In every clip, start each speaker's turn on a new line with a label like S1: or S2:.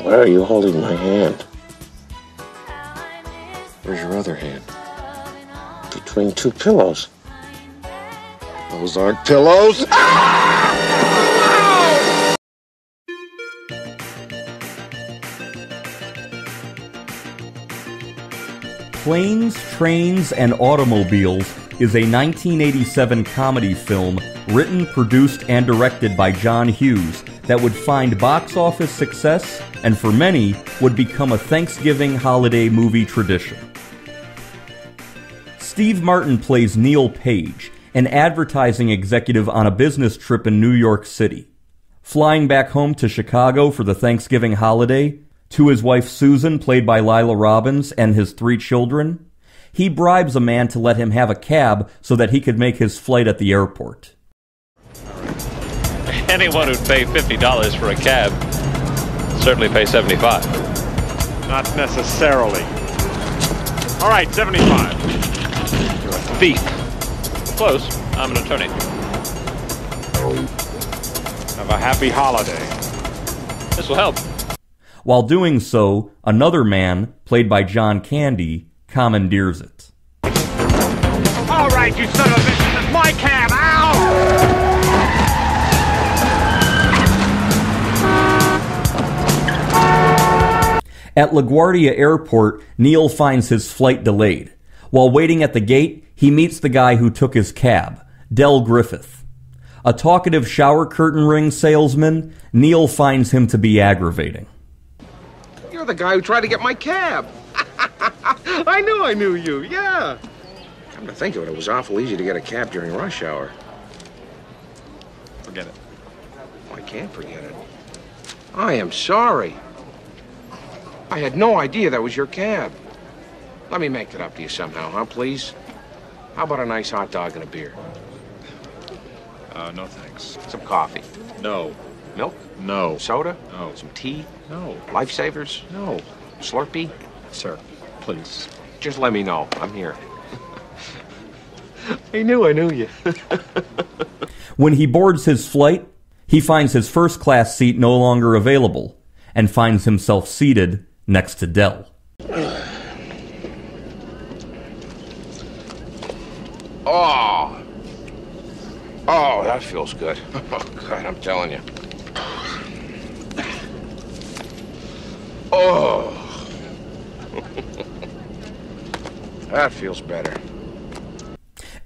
S1: Why are you holding my hand? Where's your other hand? Between two pillows. Those aren't pillows.
S2: Planes, Trains, and Automobiles is a 1987 comedy film written, produced, and directed by John Hughes that would find box office success and for many would become a Thanksgiving holiday movie tradition. Steve Martin plays Neil Page, an advertising executive on a business trip in New York City. Flying back home to Chicago for the Thanksgiving holiday, to his wife Susan, played by Lila Robbins, and his 3 children, he bribes a man to let him have a cab so that he could make his flight at the airport.
S3: Anyone who'd pay $50 for a cab certainly pay $75.
S4: Not necessarily. All right, $75.
S3: You're a thief. Close. I'm an attorney.
S4: Have a happy holiday.
S3: This will help.
S2: While doing so, another man, played by John Candy, commandeers it.
S4: All right, you son of a bitch, this is my cab. Ow!
S2: At LaGuardia Airport, Neil finds his flight delayed. While waiting at the gate, he meets the guy who took his cab, Del Griffith. A talkative shower curtain ring salesman, Neil finds him to be aggravating.
S1: You're the guy who tried to get my cab. I knew you, yeah. Come to think of it, it was awful easy to get a cab during rush hour.
S4: Forget it.
S1: Oh, I can't forget it. I am sorry. I had no idea that was your cab. Let me make it up to you somehow, huh, please? How about a nice hot dog and a beer?
S4: No thanks.
S1: Some coffee.
S4: No.
S1: Milk?
S4: No.
S1: Soda?
S4: No.
S1: Some tea?
S4: No.
S1: Lifesavers?
S4: No.
S1: Slurpee?
S4: Sir, please.
S1: Just let me know. I'm here. I knew you.
S2: When he boards his flight, he finds his first class seat no longer available and finds himself seated next to Del.
S1: Oh, that feels good. Oh, God, I'm telling you. Oh. That feels better.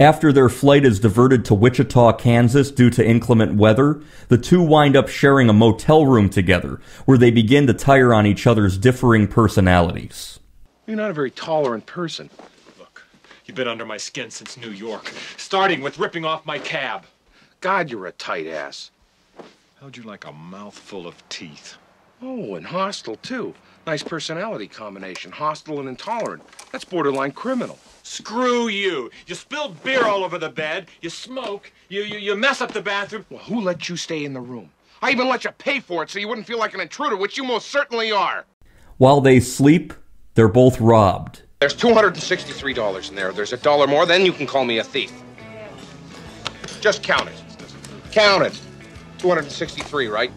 S2: After their flight is diverted to Wichita, Kansas due to inclement weather, the two wind up sharing a motel room together, where they begin to tire on each other's differing personalities.
S1: You're not a very tolerant person.
S4: Look, you've been under my skin since New York, starting with ripping off my cab.
S1: God, you're a tight ass.
S4: How'd you like a mouthful of teeth?
S1: Oh, and hostile, too. Nice personality combination. Hostile and intolerant. That's borderline criminal.
S4: Screw you. You spilled beer all over the bed. You smoke. You mess up the bathroom.
S1: Well, who let you stay in the room? I even let you pay for it so you wouldn't feel like an intruder, which you most certainly are.
S2: While they sleep, they're both robbed.
S1: There's $263 in there. If there's $1 more, then you can call me a thief. Just count it. Count it. 263, right?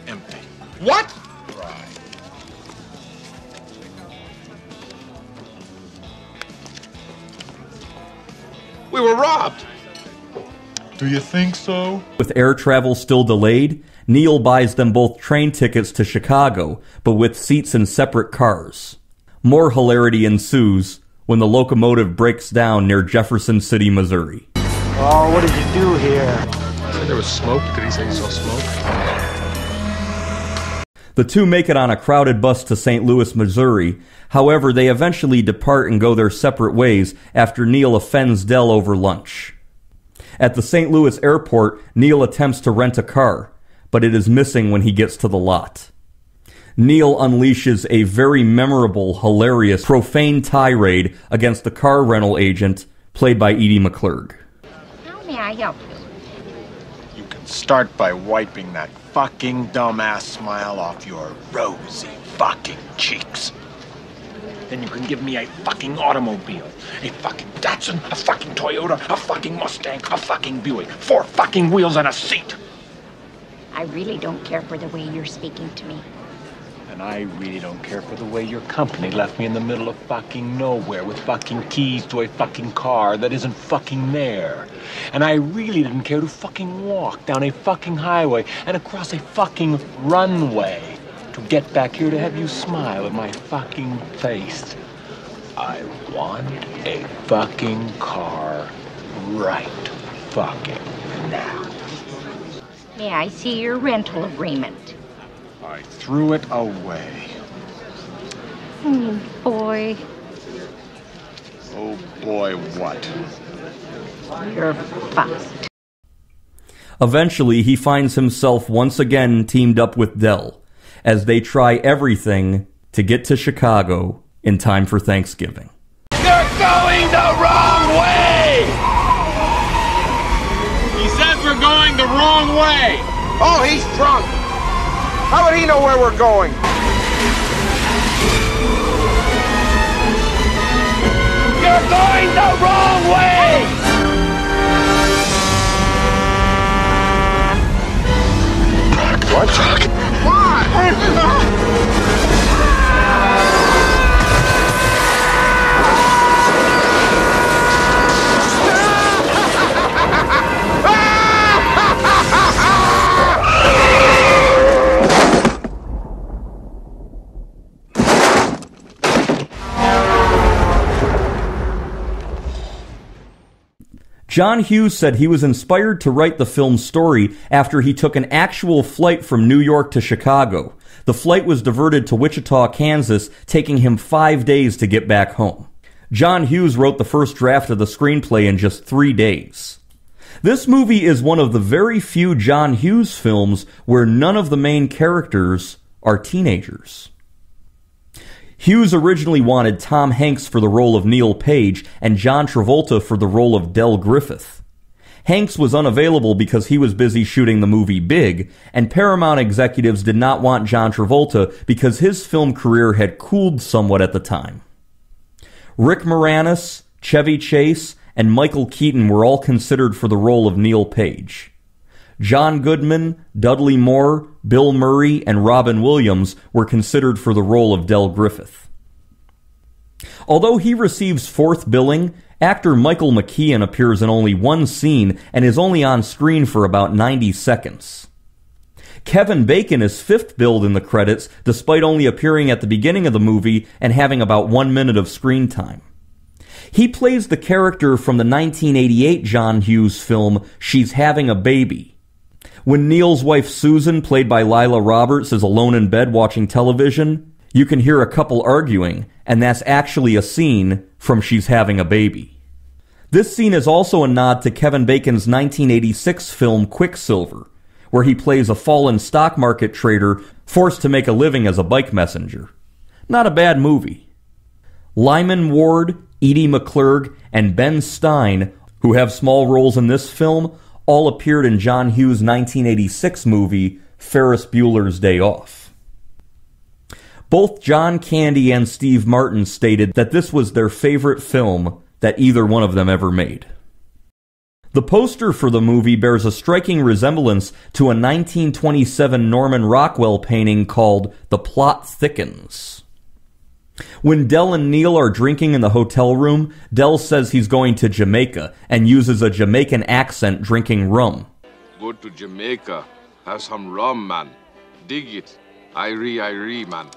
S4: Empty.
S1: What?
S4: Right.
S1: We were robbed.
S4: Do you think so?
S2: With air travel still delayed, Neil buys them both train tickets to Chicago, but with seats in separate cars. More hilarity ensues when the locomotive breaks down near Jefferson City, Missouri.
S5: Oh, what did you do here?
S4: There was smoke. Did he say he saw smoke?
S2: The two make it on a crowded bus to St. Louis, Missouri. However, they eventually depart and go their separate ways after Neil offends Del over lunch. At the St. Louis airport, Neil attempts to rent a car, but it is missing when he gets to the lot. Neil unleashes a very memorable, hilarious, profane tirade against the car rental agent, played by Edie McClurg.
S6: How may I help you?
S5: You can start by wiping that fucking dumbass smile off your rosy fucking cheeks. Then you can give me a fucking automobile. A fucking Datsun, a fucking Toyota, a fucking Mustang, a fucking Buick. 4 fucking wheels and a seat.
S6: I really don't care for the way you're speaking to me.
S5: And I really don't care for the way your company left me in the middle of fucking nowhere with fucking keys to a fucking car that isn't fucking there. And I really didn't care to fucking walk down a fucking highway and across a fucking runway to get back here to have you smile at my fucking face. I want a fucking car right fucking now.
S6: May I see your rental agreement?
S5: I threw it away.
S6: Oh, boy.
S5: Oh boy, what?
S6: You're fussed.
S2: Eventually, he finds himself once again teamed up with Del as they try everything to get to Chicago in time for Thanksgiving.
S5: You're going the wrong way!
S4: He says we're going the wrong way.
S1: Oh, he's drunk. How would he know where we're going?
S5: You're going the wrong way!
S1: What?
S2: John Hughes said he was inspired to write the film's story after he took an actual flight from New York to Chicago. The flight was diverted to Wichita, Kansas, taking him 5 days to get back home. John Hughes wrote the first draft of the screenplay in just 3 days. This movie is one of the very few John Hughes films where none of the main characters are teenagers. Hughes originally wanted Tom Hanks for the role of Neil Page and John Travolta for the role of Del Griffith. Hanks was unavailable because he was busy shooting the movie Big, and Paramount executives did not want John Travolta because his film career had cooled somewhat at the time. Rick Moranis, Chevy Chase, and Michael Keaton were all considered for the role of Neil Page. John Goodman, Dudley Moore, Bill Murray, and Robin Williams were considered for the role of Del Griffith. Although he receives fourth billing, actor Michael McKean appears in only one scene and is only on screen for about 90 seconds. Kevin Bacon is fifth billed in the credits, despite only appearing at the beginning of the movie and having about 1 minute of screen time. He plays the character from the 1988 John Hughes film She's Having a Baby. When Neil's wife Susan, played by Lila Roberts, is alone in bed watching television, you can hear a couple arguing, and that's actually a scene from She's Having a Baby. This scene is also a nod to Kevin Bacon's 1986 film Quicksilver, where he plays a fallen stock market trader forced to make a living as a bike messenger. Not a bad movie. Lyman Ward, Edie McClurg, and Ben Stein, who have small roles in this film, all appeared in John Hughes' 1986 movie Ferris Bueller's Day Off. Both John Candy and Steve Martin stated that this was their favorite film that either one of them ever made. The poster for the movie bears a striking resemblance to a 1927 Norman Rockwell painting called The Plot Thickens. When Del and Neil are drinking in the hotel room, Del says he's going to Jamaica and uses a Jamaican accent drinking rum.
S7: Go to Jamaica. Have some rum, man. Dig it. Irie, man.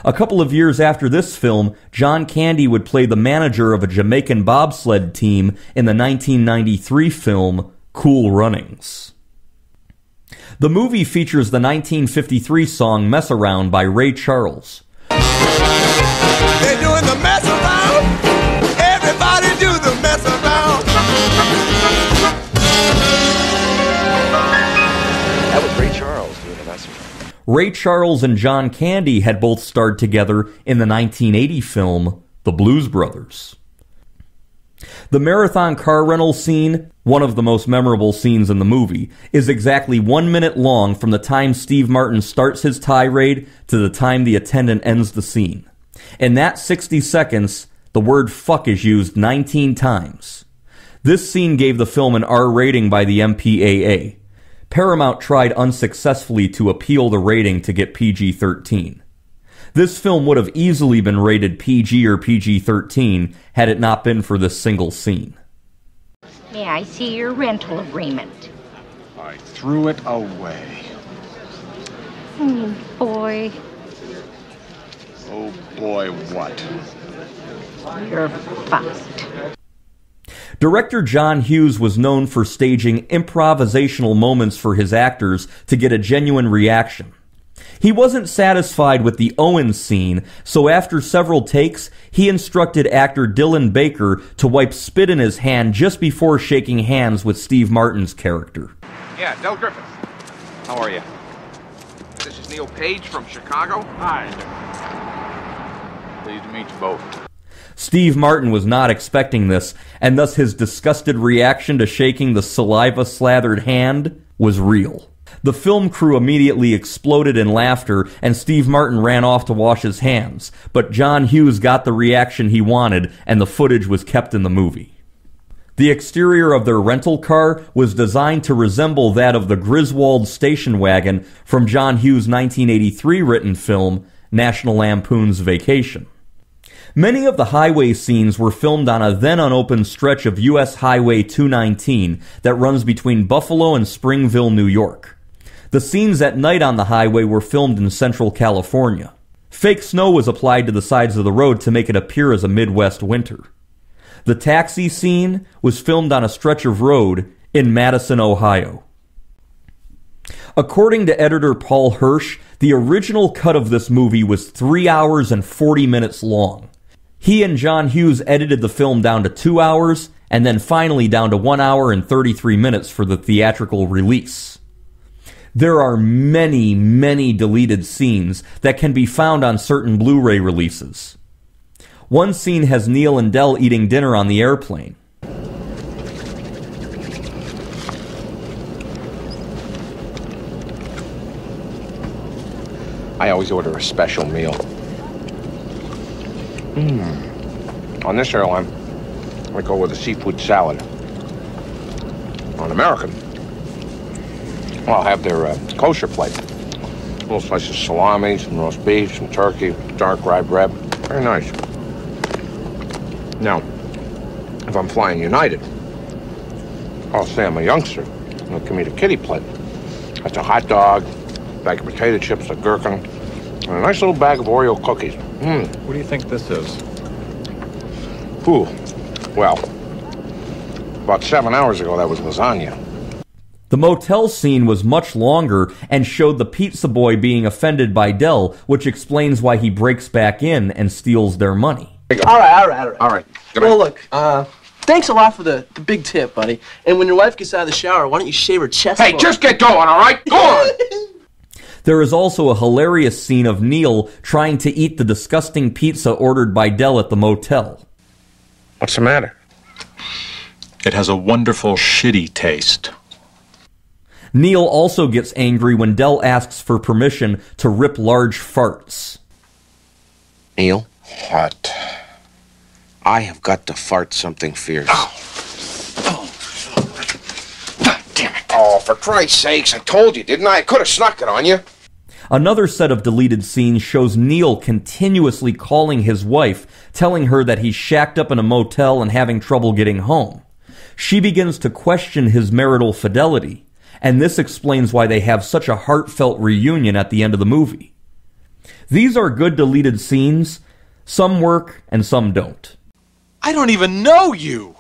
S2: A couple of years after this film, John Candy would play the manager of a Jamaican bobsled team in the 1993 film Cool Runnings. The movie features the 1953 song Mess Around by Ray Charles.
S8: They're doing the mess around. Everybody do the mess around.
S9: That was Ray Charles doing the mess around.
S2: Ray Charles and John Candy had both starred together in the 1980 film The Blues Brothers. The marathon car rental scene, one of the most memorable scenes in the movie, is exactly 1 minute long from the time Steve Martin starts his tirade to the time the attendant ends the scene. In that 60 seconds, the word fuck is used 19 times. This scene gave the film an R rating by the MPAA. Paramount tried unsuccessfully to appeal the rating to get PG-13. This film would have easily been rated PG or PG-13 had it not been for this single scene.
S6: May I see your rental agreement?
S5: I threw it away.
S6: Oh, boy.
S5: Oh boy, what?
S6: You're fucked.
S2: Director John Hughes was known for staging improvisational moments for his actors to get a genuine reaction. He wasn't satisfied with the Owen scene, so after several takes, he instructed actor Dylan Baker to wipe spit in his hand just before shaking hands with Steve Martin's character.
S1: Yeah, Del Griffith. How are you? This is Neil Page from Chicago.
S5: Hi. Pleased to meet you both.
S2: Steve Martin was not expecting this, and thus his disgusted reaction to shaking the saliva-slathered hand was real. The film crew immediately exploded in laughter, and Steve Martin ran off to wash his hands, but John Hughes got the reaction he wanted, and the footage was kept in the movie. The exterior of their rental car was designed to resemble that of the Griswold station wagon from John Hughes' 1983 written film, National Lampoon's Vacation. Many of the highway scenes were filmed on a then unopened stretch of U.S. Highway 219 that runs between Buffalo and Springville, New York. The scenes at night on the highway were filmed in Central California. Fake snow was applied to the sides of the road to make it appear as a Midwest winter. The taxi scene was filmed on a stretch of road in Madison, Ohio. According to editor Paul Hirsch, the original cut of this movie was 3 hours and 40 minutes long. He and John Hughes edited the film down to 2 hours, and then finally down to 1 hour and 33 minutes for the theatrical release. There are many, many deleted scenes that can be found on certain Blu-ray releases. One scene has Neil and Del eating dinner on the airplane.
S1: I always order a special meal. On this airline, I go with a seafood salad. On American, I'll have their kosher plate. Little slices of salami, some roast beef, some turkey, dark rye bread. Very nice. Now, if I'm flying United, I'll say I'm a youngster. They'll give me the kiddie plate. That's a hot dog, bag of potato chips, a gherkin, and a nice little bag of Oreo cookies.
S5: What do you think this is?
S1: Ooh, well, about 7 hours ago, that was lasagna.
S2: The motel scene was much longer and showed the pizza boy being offended by Del, which explains why he breaks back in and steals their money.
S10: All right.
S1: All right.
S10: Well, look, thanks a lot for the big tip, buddy. And when your wife gets out of the shower, why don't you shave her chest?
S1: Hey, just get going, all right? Go on!
S2: There is also a hilarious scene of Neil trying to eat the disgusting pizza ordered by Del at the motel.
S1: What's the matter?
S5: It has a wonderful shitty taste.
S2: Neil also gets angry when Del asks for permission to rip large farts.
S1: Neil? What? I have got to fart something fierce. God damn it. Oh, for Christ's sakes, I told you, didn't I? I could have snuck it on you.
S2: Another set of deleted scenes shows Neil continuously calling his wife, telling her that he's shacked up in a motel and having trouble getting home. She begins to question his marital fidelity, and this explains why they have such a heartfelt reunion at the end of the movie. These are good deleted scenes. Some work and some don't.
S4: I don't even know you.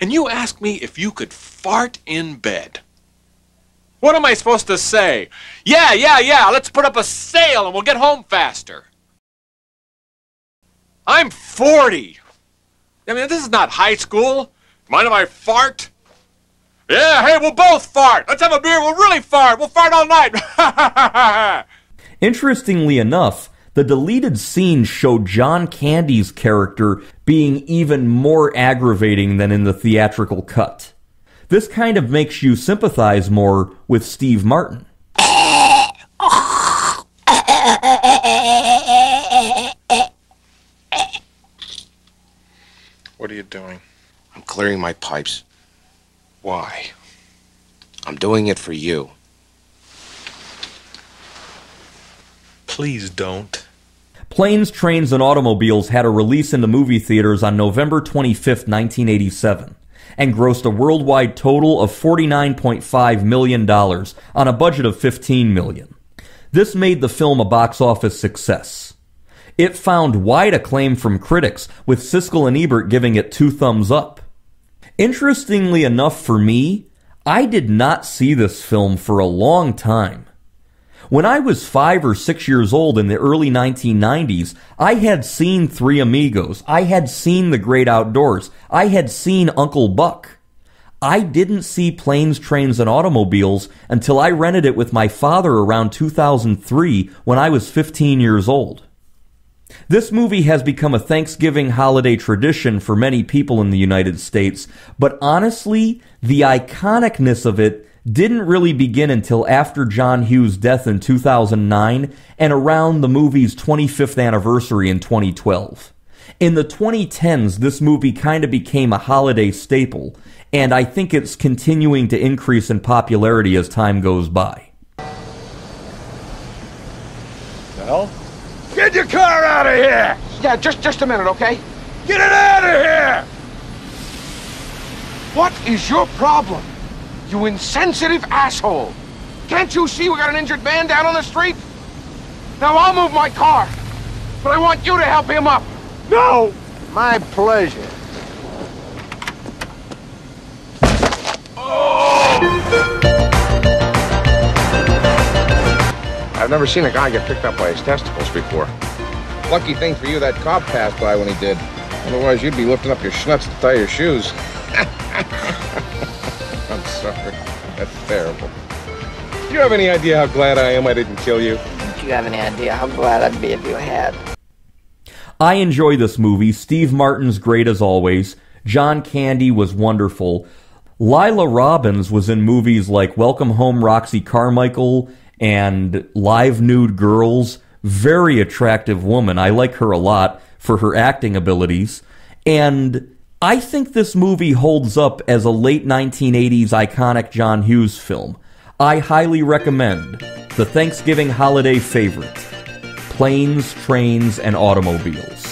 S4: And you ask me if you could fart in bed. What am I supposed to say? Yeah, let's put up a sail and we'll get home faster. I'm 40. I mean, this is not high school. Mind if I fart? Yeah, hey, we'll both fart. Let's have a beer. We'll really fart. We'll fart all night.
S2: Interestingly enough, the deleted scenes show John Candy's character being even more aggravating than in the theatrical cut. This kind of makes you sympathize more with Steve Martin.
S5: What are you doing?
S1: I'm clearing my pipes. Why? I'm doing it for you.
S4: Please don't.
S2: Planes, Trains, and Automobiles had a release in the movie theaters on November 25, 1987, and grossed a worldwide total of $49.5 million on a budget of $15 million. This made the film a box office success. It found wide acclaim from critics, with Siskel and Ebert giving it 2 thumbs up. Interestingly enough for me, I did not see this film for a long time. When I was 5 or 6 years old in the early 1990s, I had seen Three Amigos. I had seen The Great Outdoors. I had seen Uncle Buck. I didn't see Planes, Trains, and Automobiles until I rented it with my father around 2003 when I was 15 years old. This movie has become a Thanksgiving holiday tradition for many people in the United States, but honestly, the iconicness of it didn't really begin until after John Hughes' death in 2009 and around the movie's 25th anniversary in 2012. In the 2010s, this movie kind of became a holiday staple, and I think it's continuing to increase in popularity as time goes by.
S5: The hell? Get your car out of here!
S1: Yeah, just a minute, okay?
S5: Get it out of here!
S1: What is your problem? You insensitive asshole! Can't you see we got an injured man down on the street? Now I'll move my car, but I want you to help him up.
S5: No!
S1: My pleasure. I've never seen a guy get picked up by his testicles before. Lucky thing for you that cop passed by when he did. Otherwise, you'd be lifting up your schnuts to tie your shoes. I'm sorry. That's terrible. Do you have any idea how glad I am I didn't kill you?
S11: Do you have any idea how glad I'd be if you had?
S2: I enjoy this movie. Steve Martin's great as always. John Candy was wonderful. Lila Robbins was in movies like Welcome Home, Roxy Carmichael, and Live Nude Girls. Very attractive woman. I like her a lot for her acting abilities. And I think this movie holds up as a late 1980s iconic John Hughes film. I highly recommend the Thanksgiving holiday favorite, Planes, Trains, and Automobiles.